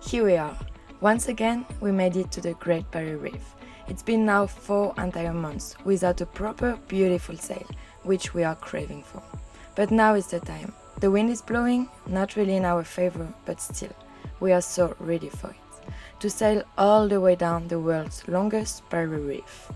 Here we are. Once again, we made it to the Great Barrier Reef. It's been now 4 entire months without a proper, beautiful sail, which we are craving for. But now is the time. The wind is blowing, not really in our favor, but still, we are so ready for it. To sail all the way down the world's longest barrier reef.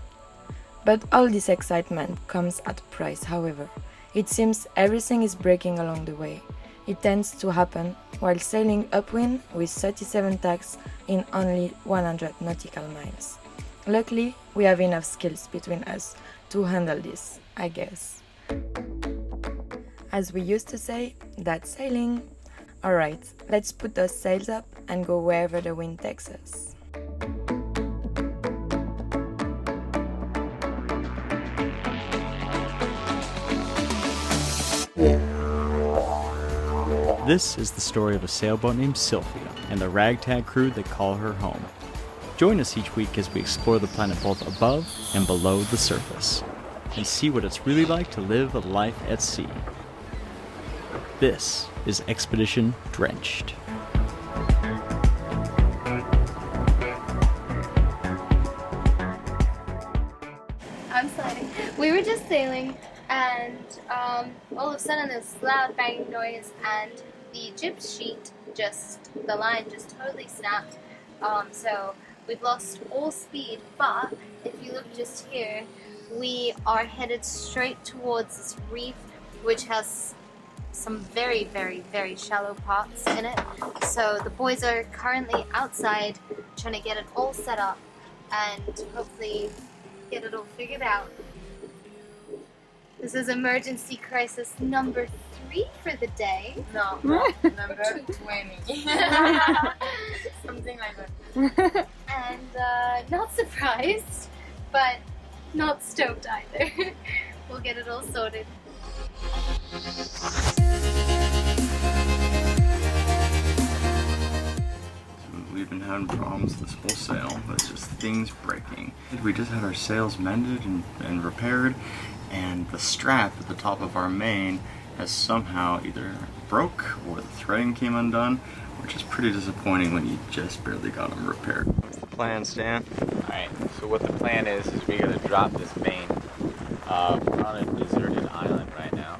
But all this excitement comes at a price, however. It seems everything is breaking along the way. It tends to happen while sailing upwind with 37 tacks in only 100 nautical miles. Luckily, we have enough skills between us to handle this, I guess. As we used to say, that's sailing. Alright, let's put those sails up and go wherever the wind takes us. This is the story of a sailboat named Sylvia and the ragtag crew that call her home. Join us each week as we explore the planet both above and below the surface and see what it's really like to live a life at sea. This is Expedition Drenched. I'm sliding. We were just sailing and all of a sudden there's loud banging noise and the jib sheet the line just totally snapped. So we've lost all speed, but if you look just here, we are headed straight towards this reef which has some very, very, very shallow parts in it. So the boys are currently outside trying to get it all set up and hopefully get it all figured out. This is emergency crisis number 3 for the day. No, number 20. Something like that. And not surprised, but not stoked either. We'll get it all sorted. We've been having problems this whole sail. It's just things breaking. We just had our sails mended and repaired, and the strap at the top of our main has somehow either broke or the threading came undone, which is pretty disappointing when you just barely got them repaired. What's the plan, Stan? Alright, so what the plan is we're going to drop this main. We're on a deserted island right now.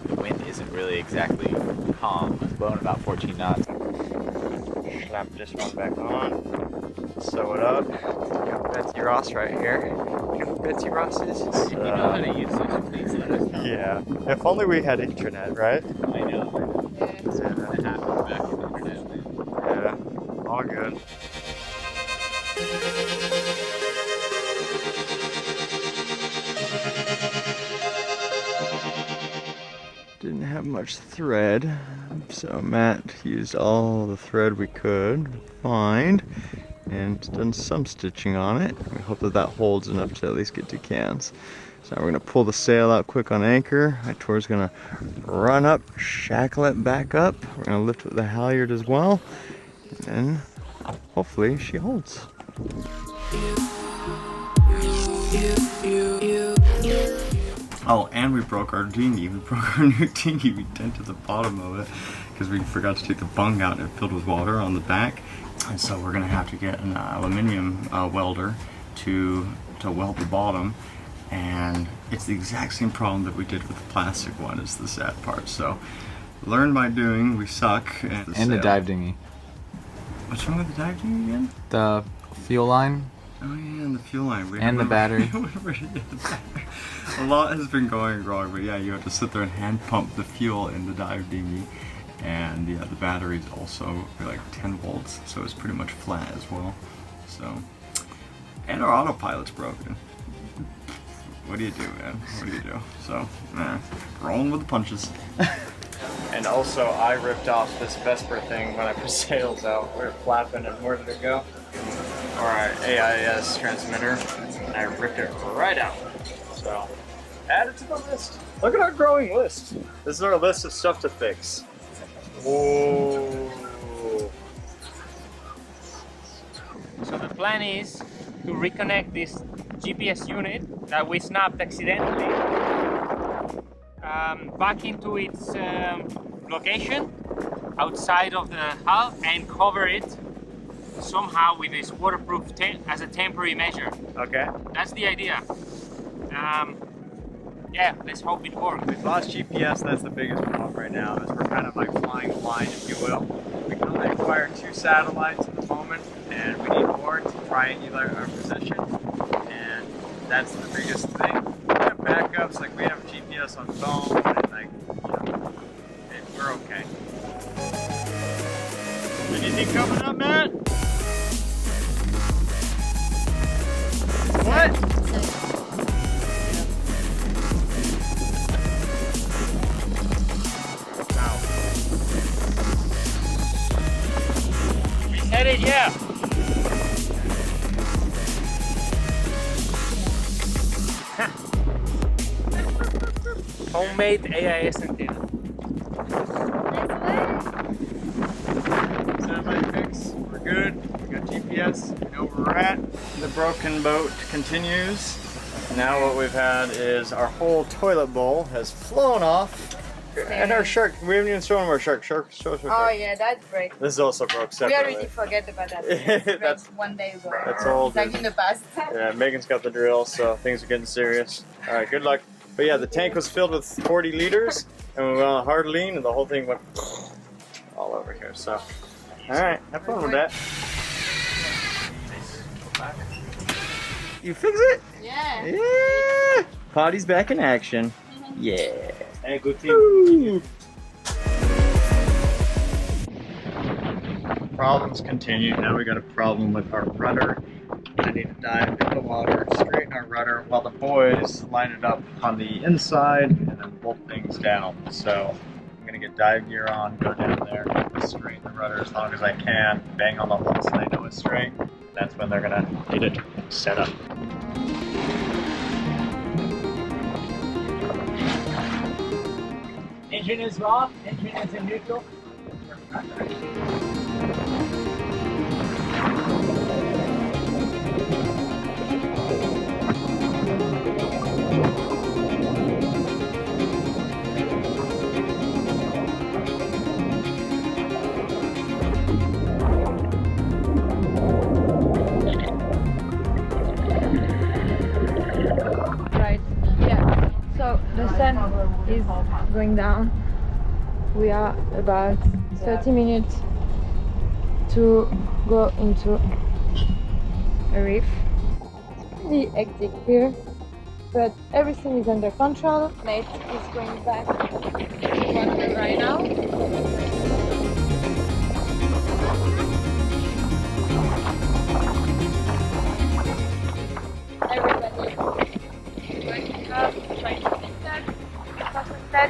The wind isn't really exactly calm. It's blowing about 14 knots. Snap this one back on, sew it up. Got Betsy Ross right here. You know who Betsy Ross is? You know how to use it, please let us know. Yeah, if only we had internet, right? I know. It's going to happen back in the internet land. Yeah, all good. Didn't have much thread, so Matt used all the thread we could find and done some stitching on it. We hope that that holds enough to at least get 2 cans. So now we're gonna pull the sail out quick on anchor. Hightower's gonna run up, shackle it back up. We're gonna lift with the halyard as well, and then hopefully she holds. Oh, and we broke our dinghy. We broke our new dinghy. We dented the bottom of it because we forgot to take the bung out and it filled with water on the back. And so we're gonna have to get an aluminum welder to weld the bottom. And it's the exact same problem that we did with the plastic one, is the sad part. So, learn by doing, we suck. And the dive dinghy. What's wrong with the dive dinghy again? The fuel line. Oh yeah, and the fuel line. And the battery. A lot has been going wrong, but yeah, you have to sit there and hand pump the fuel in the dive dinghy. And yeah, the battery's also like 10 volts, so it's pretty much flat as well. So, and our autopilot's broken. What do you do, man? What do you do? So, rolling with the punches. And also, I ripped off this Vesper thing when I put sails out. We were flapping, and where did it go? Our AIS transmitter, and I ripped it right out. So, add it to the list. Look at our growing list. This is our list of stuff to fix. Whoa. So the plan is to reconnect this GPS unit that we snapped accidentally back into its location outside of the hull and cover it somehow with this waterproof as a temporary measure. Okay. That's the idea. Yeah, let's hope it works. We've lost GPS, that's the biggest problem right now, is we're kind of like flying blind, if you will. We can only acquire 2 satellites at the moment, and we need more to triangulate our position, and that's the biggest thing. We have backups, like we have GPS on phone, and like, you know, and we're okay. Anything coming up, Matt? What? Said it, yeah. Homemade AIS antenna. Satellite fix, we're good. We got GPS, we know where we're at. The broken boat continues. Now what we've had is our whole toilet bowl has flown off. And our shark, we haven't even shown our shark. Show us our shark. Oh yeah, that's break. This is also broke We separately. already forget about that. That's- one day ago. That's all. It's like in the past. Yeah, Megan's got the drill, so things are getting serious. All right, good luck. But yeah, the tank was filled with 40 liters, and we went on a hard lean, and the whole thing went all over here. So, all right, have fun with that. You fix it? Yeah. Yeah. Potty's back in action. Yeah. Hey, good team. Problems continue. Now we got a problem with our rudder. I need to dive into the water, straighten our rudder, while the boys line it up on the inside and then bolt things down. So I'm gonna get dive gear on, go down there, straighten the rudder as long as I can, bang on the hole so they know it's straight. That's when they're gonna get it set up. Engine is off, engine is in neutral. Right, yeah. So the sun is going down. We are about 30 minutes to go into a reef. Pretty hectic here, but everything is under control. Nate is going back to water right now. Everybody working up, trying to fix that, stuff like that.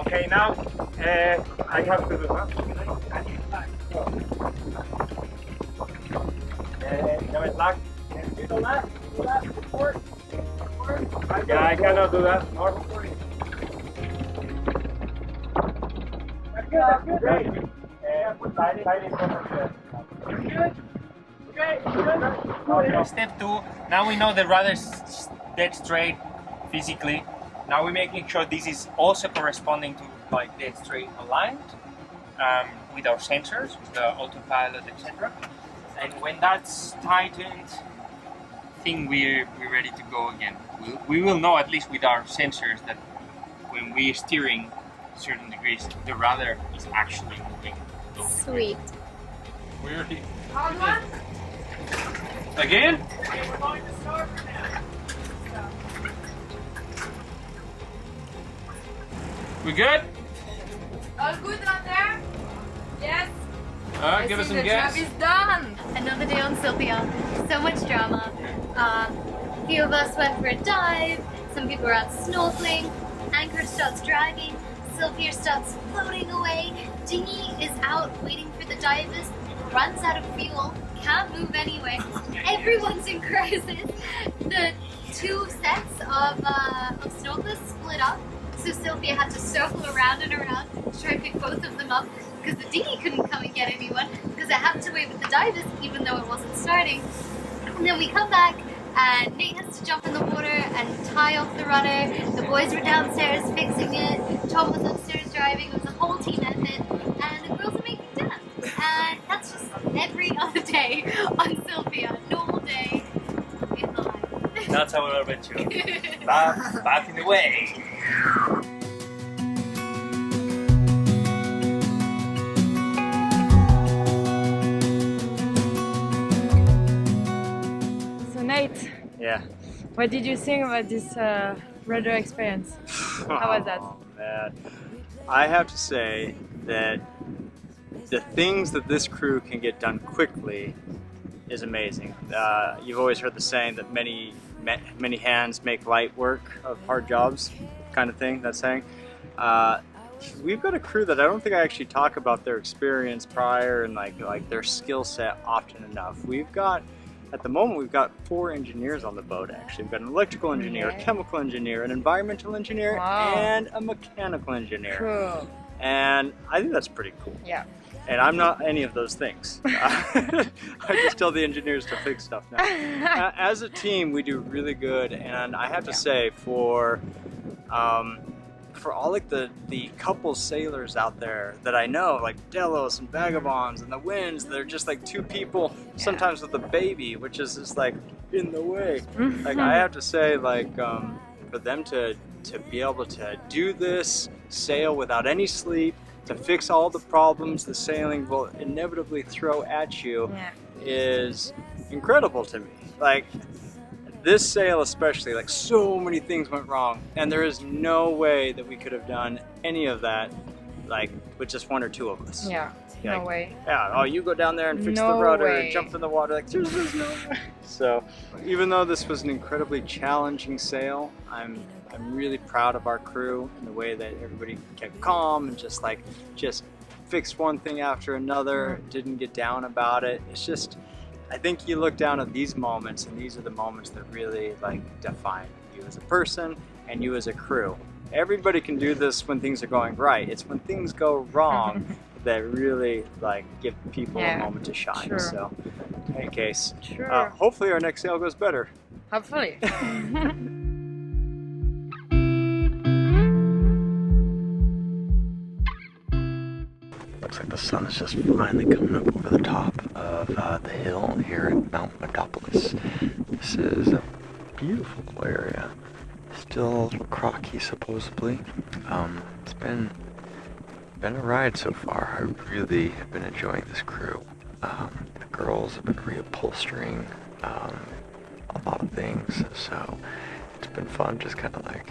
Okay, now I have to do that. Yeah, I cannot do that. That's good. Great. Okay. Step 2. Now we know the rudder's dead straight physically. Now we're making sure this is also corresponding to like dead straight aligned with our sensors, with the autopilot, etc. And when that's tightened, I think we're ready to go again. We will know, at least with our sensors, that when we're steering certain degrees, the rudder is actually moving. Sweet. We're ready. Again? We're going to start now. We good? All good out there? Yes. Give us some gas. The job is done. Another day on Sylvia. So much drama. A few of us went for a dive. Some people were out snorkeling. Anchor starts dragging. Sylvia starts floating away. Dinghy is out waiting for the divers. Runs out of fuel. Can't move anyway. Everyone's in crisis. The two sets of snorkelers split up. So Sylvia had to circle around and around to try and pick both of them up because the dinghy couldn't come and get anyone because it had to wait with the divers even though it wasn't starting. And then we come back and Nate has to jump in the water and tie off the rudder. The boys were downstairs fixing it. Tom was upstairs driving. It was a whole team effort. And the girls are making dinner. And that's just every other day on Sylvia. Normal day in the life. That's our adventure. Back in the way. So Nate, Yeah. what did you think about this rudder experience? How was that? Oh, man. I have to say that the things that this crew can get done quickly is amazing. You've always heard the saying that many hands make light work of hard jobs, kind of thing, that saying. We've got a crew that I don't think I actually talk about their experience prior and like their skill set often enough. At the moment, we've got 4 engineers on the boat, actually. We've got an electrical engineer, a chemical engineer, an environmental engineer, and a mechanical engineer. Cool. And I think that's pretty cool. Yeah. And I'm not any of those things. I just tell the engineers to fix stuff now. As a team, we do really good, and I have to say, for all like the couple sailors out there that I know, like Delos and Vagabonds and the Winds, they're just like 2 people, sometimes with a baby, which is just like in the way. Like I have to say, like for them to be able to do this, sail without any sleep, to fix all the problems the sailing will inevitably throw at you is incredible to me. Like this sail especially, like so many things went wrong, and there is no way that we could have done any of that like with just 1 or 2 of us. Yeah, Like, no way. Yeah, oh, you go down there and fix No the rudder way. and jump in the water, like there's no way. So even though this was an incredibly challenging sail, I'm really proud of our crew and the way that everybody kept calm and just fixed one thing after another, didn't get down about it. It's just, I think you look down at these moments, and these are the moments that really like define you as a person and you as a crew. Everybody can do this when things are going right. It's when things go wrong that really like give people a moment to shine. Sure. So in any case, Sure. hopefully our next sail goes better. Hopefully. Looks like the sun is just finally coming up over the top of the hill here at Mount Metropolis. This is a beautiful area. Still a little crocky, supposedly. It's been a ride so far. I really have been enjoying this crew. The girls have been reupholstering a lot of things, so it's been fun just kind of like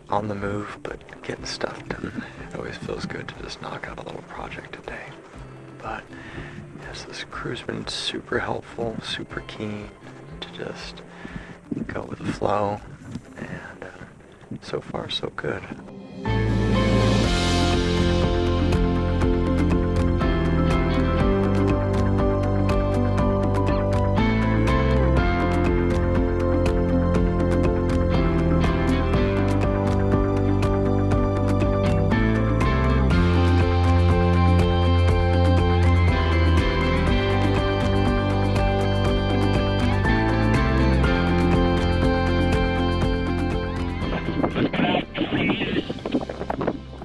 on the move, but getting stuff done. It always feels good to just knock out a little project a day. But yes, this crew's been super helpful, super keen to just go with the flow, and so far so good.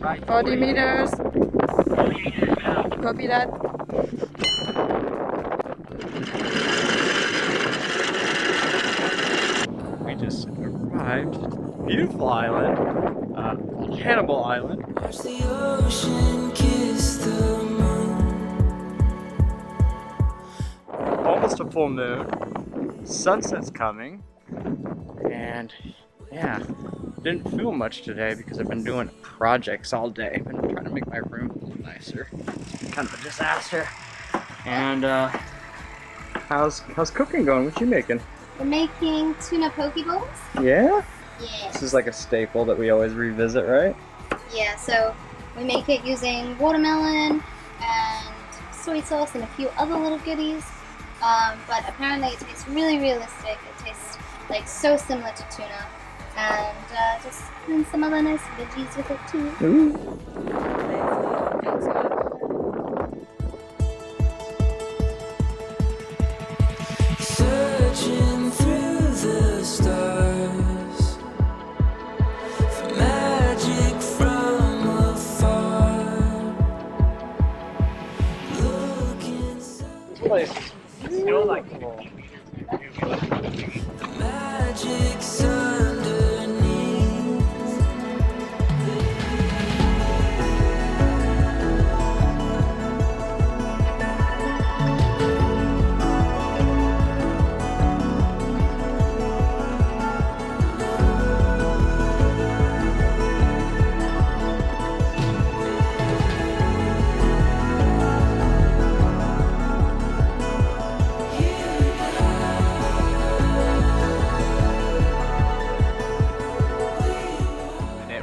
Right, 40 meters. Copy that. We just arrived at a beautiful island called Hannibal Island. Almost a full moon. Sunset's coming. And yeah, didn't feel much today because I've been doing projects all day. I've been trying to make my room a little nicer. It's been kind of a disaster. And how's cooking going? What you making? We're making tuna poke bowls. Yeah? Yeah. This is like a staple that we always revisit, right? Yeah, so We make it using watermelon and soy sauce and a few other little goodies. But apparently it tastes really realistic. It tastes like so similar to tuna. And just and some other nice veggies with it too. Searching through the stars for magic from afar. Looking so This place is still like the magic's underneath.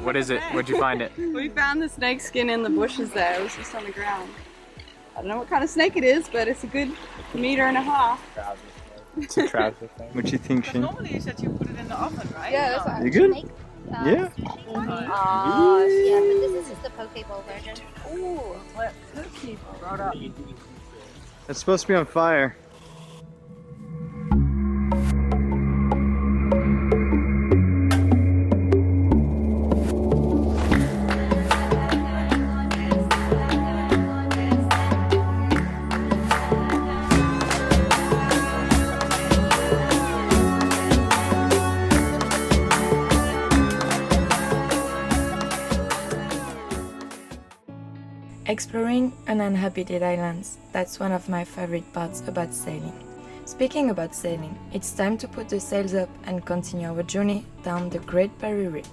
What is it? Where'd you find it? We found the snake skin in the bushes there. It was just on the ground. I don't know what kind of snake it is, but it's a good 1.5 meters. It's a trouser thing. What you think, Shin? Normally you said you put it in the oven, right? Yeah, that's what You good? Snake, Yeah. Oh, yeah, but this is just the poke bowl version. Ooh, let cookie brought up. It's supposed to be on fire. Exploring uninhabited islands, that's one of my favorite parts about sailing. Speaking about sailing, it's time to put the sails up and continue our journey down the Great Barrier Reef.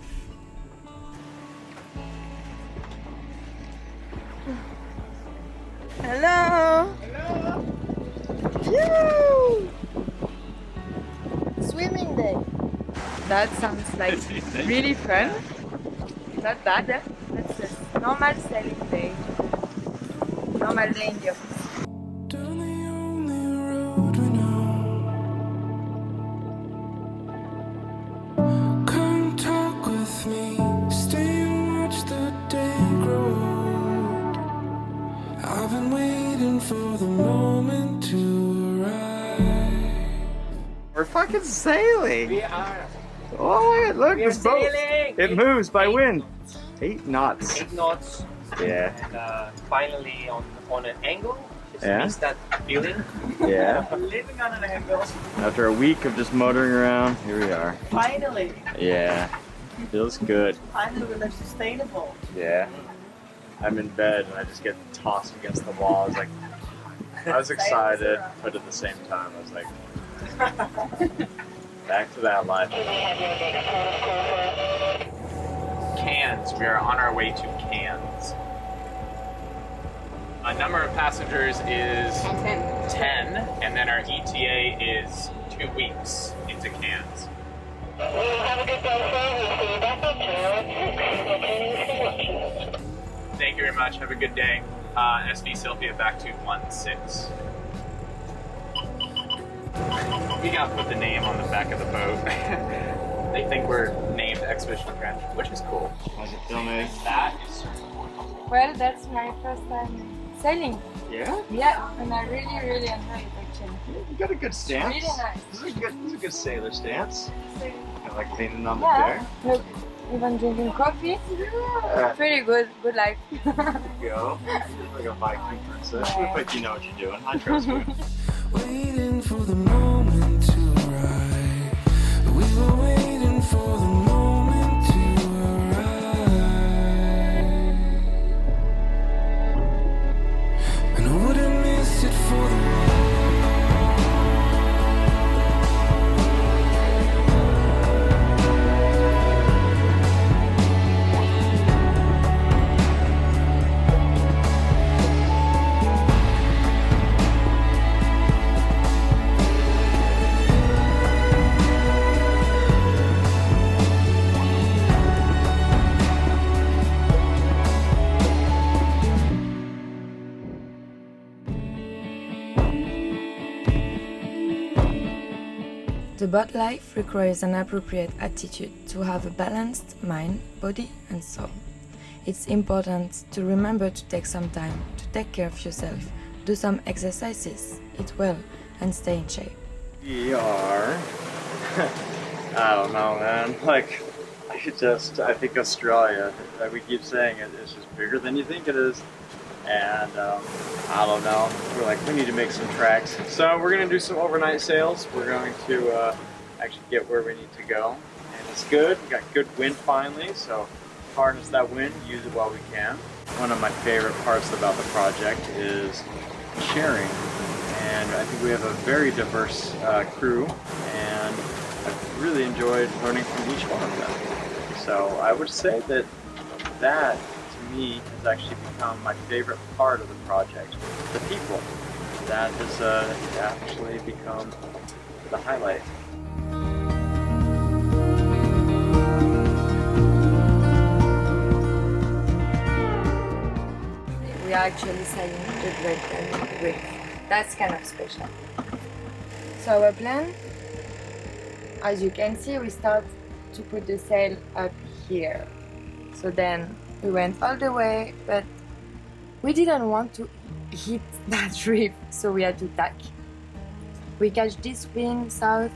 Hello! Hello! Swimming day. That sounds like really fun. Not bad, eh? That's just normal sailing day. Normal day in the office. Down the only road we know. Come talk with me. Stay and watch the day grow. I've been waiting for the moment to arrive. We're fucking sailing! we are. Oh, look, We are this boat! sailing. It moves by wind. 8 knots. 8 knots. Yeah. And finally on an angle. Just Yeah. miss that feeling. Yeah. Living on an angle. After a week of just motoring around, here we are. Finally! Yeah. Feels good. Finally we live sustainable. Yeah. I'm in bed and I just get tossed against the wall. I was excited, but at the same time I was like, back to that life. Cairns. We are on our way to Cairns. A number of passengers is 10, and then our ETA is 2 weeks into Cairns. Thank you very much. Have a good day. SV Sylvia back to 16. We gotta put the name on the back of the boat. They think we're named Expedition Drenched, which is cool. How's it feel, mate? That is Well, that's my first time sailing. Yeah? Yeah, and I really, really enjoy it actually. You got a good stance. Really nice. This is a good sailor stance. I like leaning on the Yeah, chair. look, even drinking coffee. Yeah. Pretty good, good life. There you go. Like a Viking princess. Looks like you know what you're doing. I trust you. Waiting for the moment to arrive. We were waiting for the moment to arrive. And I wouldn't miss it for the The boat life requires an appropriate attitude to have a balanced mind, body and soul. It's important to remember to take some time to take care of yourself, do some exercises, eat well and stay in shape. We are, I don't know, man, like, I think Australia, like we keep saying it, it's just bigger than you think it is. And I don't know, we're like, we need to make some tracks. So we're gonna do some overnight sails. We're going to actually get where we need to go. And it's good, we got good wind finally, so harness that wind, use it while we can. One of my favorite parts about the project is sharing. And I think we have a very diverse crew, and I've really enjoyed learning from each one of them. So I would say that to me has actually become my favorite part of the project. The people. That has actually become the highlight. We are actually sailing the Great Barrier Reef. That's kind of special. So our plan, as you can see, we start to put the sail up here. So then we went all the way, but we didn't want to hit that reef, so we had to tack. We catch this wind south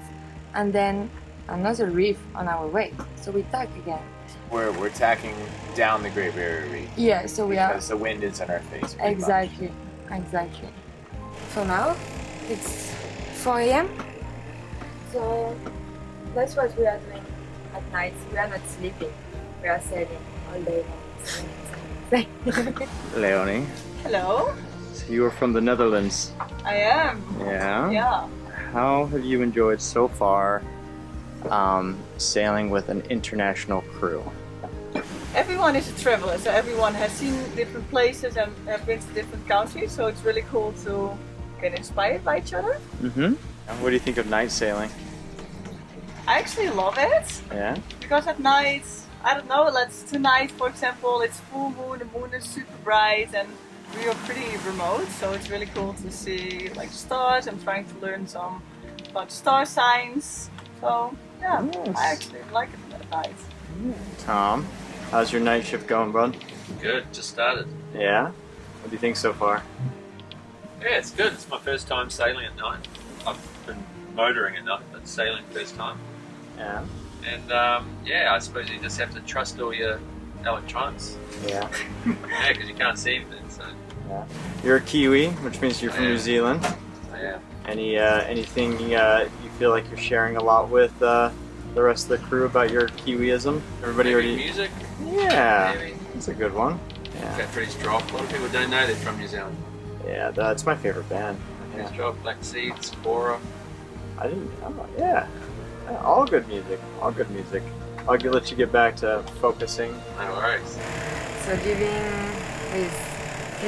and then another reef on our way, so we tack again. We're tacking down the Great Barrier Reef. Yeah, so we are. Because the wind is in our face. Exactly, exactly. So now it's 4 a.m. So that's what we are doing at night. We are not sleeping. We are sailing all day long. Leonie, Hello. so you are from the Netherlands. I am. Yeah? Yeah. How have you enjoyed so far sailing with an international crew? Everyone is a traveler, so everyone has seen different places and have been to different countries, so it's really cool to get inspired by each other. Mm-hmm. And what do you think of night sailing? I actually love it, Yeah? because at night, I don't know, tonight for example, it's full moon, the moon is super bright and we are pretty remote, so it's really cool to see like stars. I'm trying to learn some about star signs, so yeah, Yes. I actually like it at night. Tom, how's your night shift going, bud? Good, just started. Yeah? What do you think so far? Yeah, it's good. It's my first time sailing at night. I've been motoring at night, but sailing first time. Yeah. And yeah, I suppose you just have to trust all your electronics. Yeah. Yeah, because you can't see anything. So Yeah. You're a Kiwi, which means you're from Yeah. New Zealand. yeah, Anything you feel like you're sharing a lot with the rest of the crew about your Kiwiism? Everybody maybe already. music. Yeah. Maybe. That's a good one. Yeah. Factories Drop. A lot of people don't know they're from New Zealand. Yeah, that's my favorite band. Factories Yeah. Drop, Black Seeds, Bora. I didn't. Yeah. All good music. All good music. I'll let you get back to focusing. No worries. So living with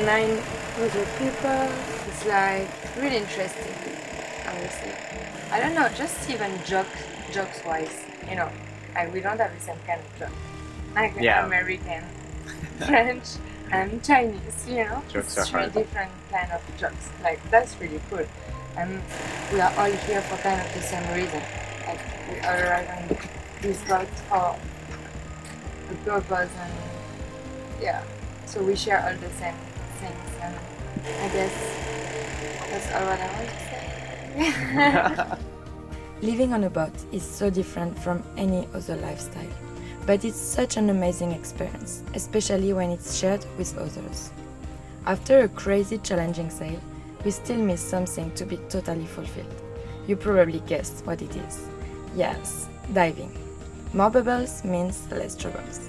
9 other people is like really interesting, honestly. I don't know, just even jokes wise, you know, like we don't have the same kind of joke. Like Yeah. American, French and Chinese, you know. Jokes it's are three hard. different kind of jokes. Like that's really cool. And we are all here for kind of the same reason. Like we all arrive on this boat for a purpose and yeah. So we share all the same things and I guess that's all what I want to say. Living on a boat is so different from any other lifestyle, but it's such an amazing experience, especially when it's shared with others. After a crazy challenging sail, we still miss something to be totally fulfilled. You probably guessed what it is. Yes, diving. More bubbles means less troubles.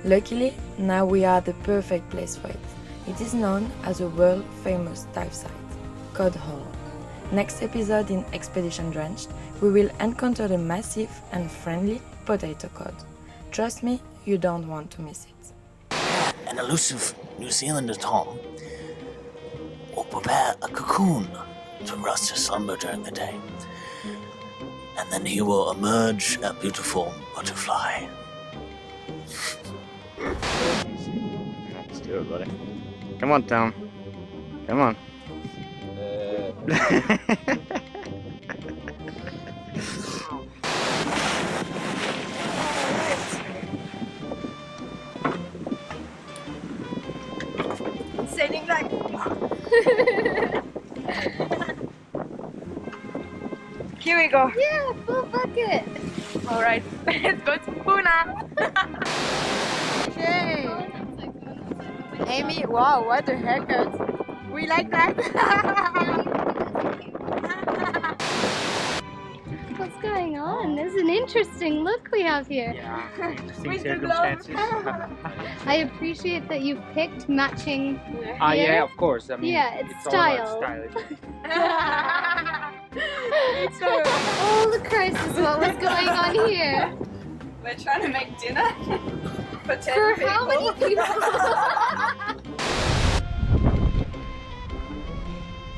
Luckily, now we are the perfect place for it. It is known as a world-famous dive site, Cod Hole. Next episode in Expedition Drenched, we will encounter the massive and friendly potato cod. Trust me, you don't want to miss it. An elusive New Zealander Tom will prepare a cocoon to rest his slumber during the day. And then he will emerge a beautiful butterfly. Let's do it, buddy. Come on, Tom. Come on. Here we go. Yeah, full bucket. All right, let's go to Puna. Yay. Amy, wow, what a haircut. We like that. What's going on? There's an interesting look we have here. Yeah, interesting With the circumstances. I appreciate that you've picked matching. Yeah, gear. of course. I mean, Yeah, it's all about style. It's Oh, the crisis! What was going on here? We're trying to make dinner for 10 For people. how many people?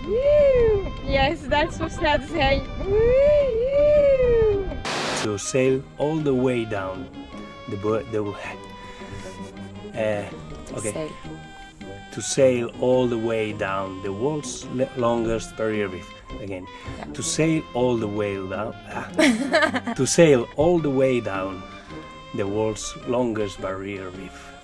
Woo! Yes, that's what sad to say. Woo! To sail all the way down the okay. Sail. To sail all the way down the world's longest barrier reef. Again, to sail all the way down. To sail all the way down the world's longest barrier reef.